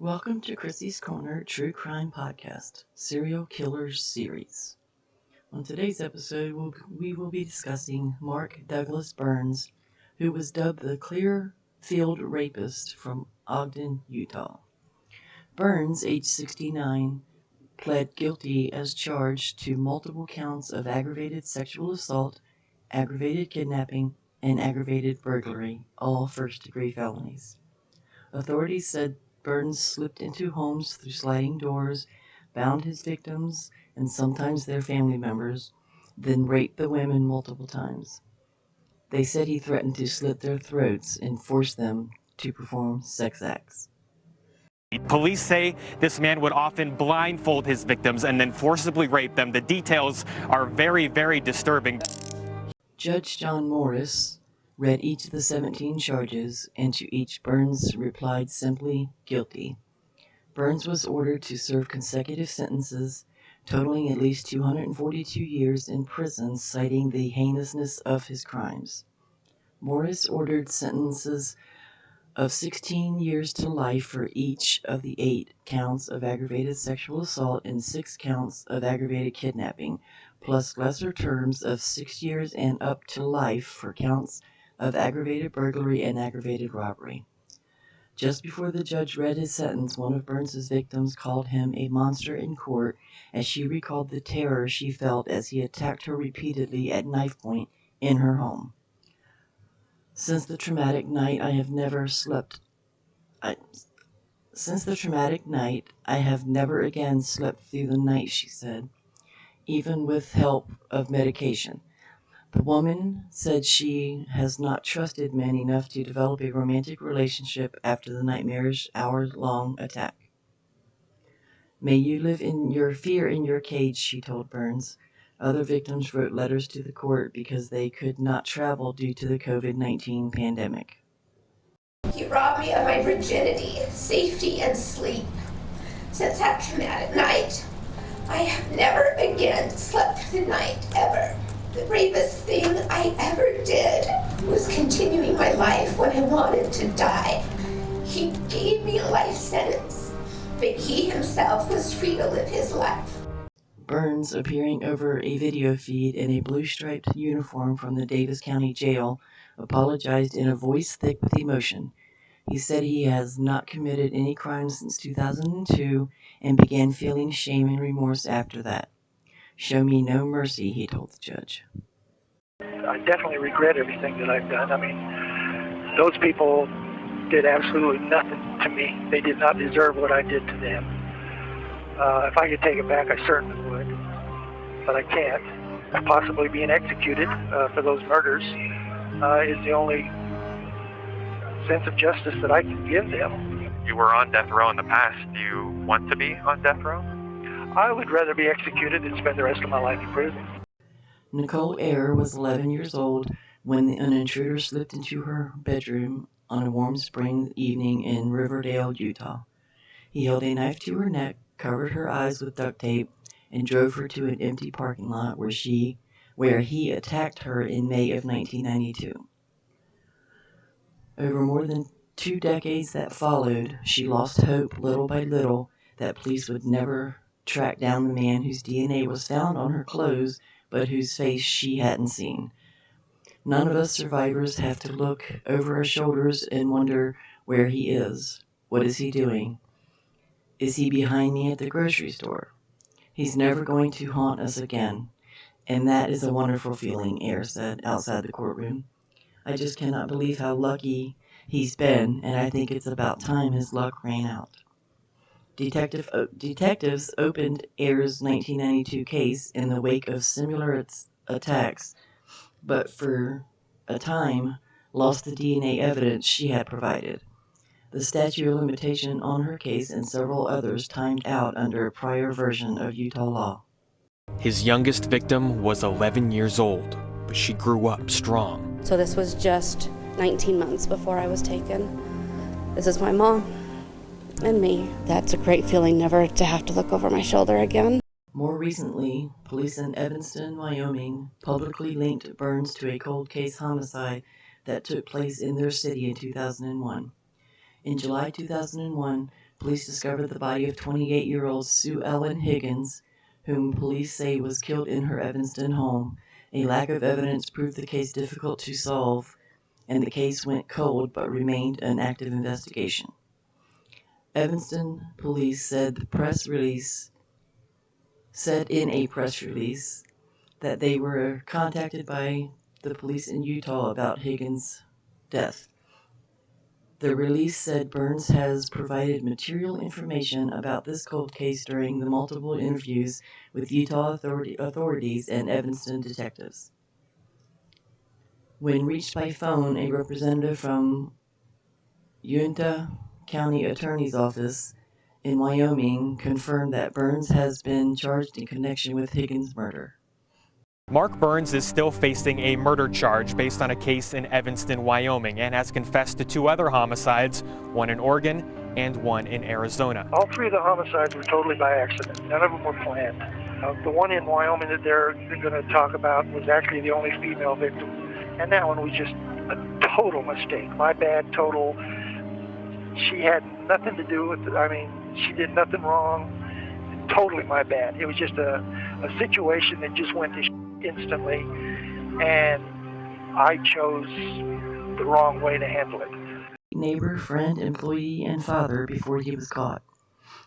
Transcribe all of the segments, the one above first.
Welcome to Chrissy's Corner True Crime Podcast, Serial Killers Series. On today's episode, we will be discussing Mark Douglas Burns, who was dubbed the Clearfield Rapist from Ogden, Utah. Burns, age 69, pled guilty as charged to multiple counts of aggravated sexual assault, aggravated kidnapping, and aggravated burglary, all first-degree felonies. Authorities said Burns slipped into homes through sliding doors, bound his victims and sometimes their family members, then raped the women multiple times. They said he threatened to slit their throats and force them to perform sex acts. Police say this man would often blindfold his victims and then forcibly rape them. The details are very, very disturbing. Judge John Morris read each of the 17 charges, and to each Burns replied simply guilty. Burns was ordered to serve consecutive sentences totaling at least 242 years in prison, citing the heinousness of his crimes. Morris ordered sentences of 16 years to life for each of the 8 counts of aggravated sexual assault and 6 counts of aggravated kidnapping, plus lesser terms of 6 years and up to life for counts of aggravated burglary and aggravated robbery. Just before the judge read his sentence, one of Burns's victims called him a monster in court as she recalled the terror she felt as he attacked her repeatedly at knife point in her home. Since the traumatic night, I have never again slept through the night, she said, even with help of medication. The woman said she has not trusted men enough to develop a romantic relationship after the nightmarish hour-long attack. May you live in your fear in your cage, she told Burns. Other victims wrote letters to the court because they could not travel due to the COVID-19 pandemic. He robbed me of my virginity, safety, and sleep. Since that traumatic night, I have never again slept through the night, ever. The bravest thing I ever did was continuing my life when I wanted to die. He gave me a life sentence, but he himself was free to live his life. Burns, appearing over a video feed in a blue-striped uniform from the Davis County Jail, apologized in a voice thick with emotion. He said he has not committed any crimes since 2002 and began feeling shame and remorse after that. Show me no mercy, he told the judge. I definitely regret everything that I've done. I mean, those people did absolutely nothing to me. They did not deserve what I did to them. If I could take it back, I certainly would, but I can't. Possibly being executed for those murders is the only sense of justice that I can give them. You were on death row in the past. Do you want to be on death row? I would rather be executed than spend the rest of my life in prison. Nicole Eyre was 11 years old when an intruder slipped into her bedroom on a warm spring evening in Riverdale, Utah. He held a knife to her neck, covered her eyes with duct tape, and drove her to an empty parking lot where he attacked her in May of 1992. Over more than 2 decades that followed, she lost hope little by little that police would never track down the man whose DNA was found on her clothes but whose face she hadn't seen. None of us survivors have to look over our shoulders and wonder where he is. What is he doing? Is he behind me at the grocery store? He's never going to haunt us again. And that is a wonderful feeling, Eyre said outside the courtroom. I just cannot believe how lucky he's been, and I think it's about time his luck ran out. Detectives opened Eyre's 1992 case in the wake of similar attacks, but for a time lost the DNA evidence she had provided. The statute of limitation on her case and several others timed out under a prior version of Utah law. His youngest victim was 11 years old, but she grew up strong. So this was just 19 months before I was taken. This is my mom and me. That's a great feeling, never to have to look over my shoulder again. More recently, police in Evanston, Wyoming, publicly linked Burns to a cold case homicide that took place in their city in 2001. In July 2001, police discovered the body of 28-year-old Sue Ellen Higgins, whom police say was killed in her Evanston home. A lack of evidence proved the case difficult to solve, and the case went cold but remained an active investigation. Evanston police said in a press release that they were contacted by the police in Utah about Higgins' death. The release said Burns has provided material information about this cold case during the multiple interviews with Utah authorities and Evanston detectives. When reached by phone, a representative from Uintah County Attorney's Office in Wyoming confirmed that Burns has been charged in connection with Higgins' murder. Mark Burns is still facing a murder charge based on a case in Evanston, Wyoming, and has confessed to 2 other homicides, one in Oregon and one in Arizona. All 3 of the homicides were totally by accident. None of them were planned. The one in Wyoming that they're going to talk about was actually the only female victim, and that one was just a total mistake. My bad, total. She had nothing to do with it. I mean, she did nothing wrong. Totally my bad. It was just a situation that just went to instantly, and I chose the wrong way to handle it. Neighbor, friend, employee, and father before he was caught.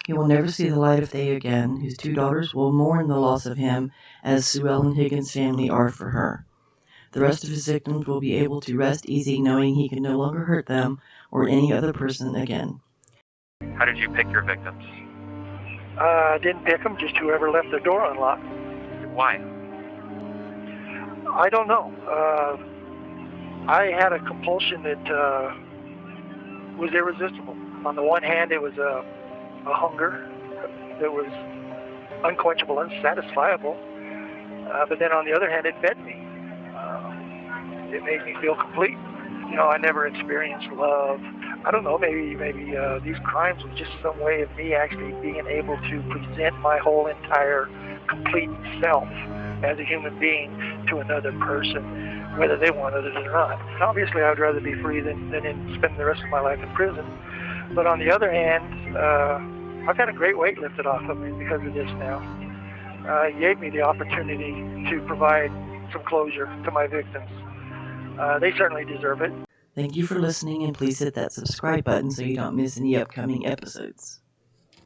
He will never see the light of day again. His 2 daughters will mourn the loss of him as Sue Ellen Higgins' family are for her. The rest of his victims will be able to rest easy knowing he can no longer hurt them or any other person again. How did you pick your victims? I didn't pick them, just whoever left their door unlocked. Why? I don't know. I had a compulsion that was irresistible. On the one hand, it was a hunger that was unquenchable, unsatisfiable. But then on the other hand, it fed me. It made me feel complete. You know, I never experienced love. I don't know, maybe these crimes were just some way of me actually being able to present my whole entire complete self as a human being to another person, whether they wanted it or not. Obviously, I'd rather be free than spend the rest of my life in prison. But on the other hand, I've had a great weight lifted off of me because of this now. It gave me the opportunity to provide some closure to my victims. They certainly deserve it. Thank you for listening, and please hit that subscribe button so you don't miss any upcoming episodes.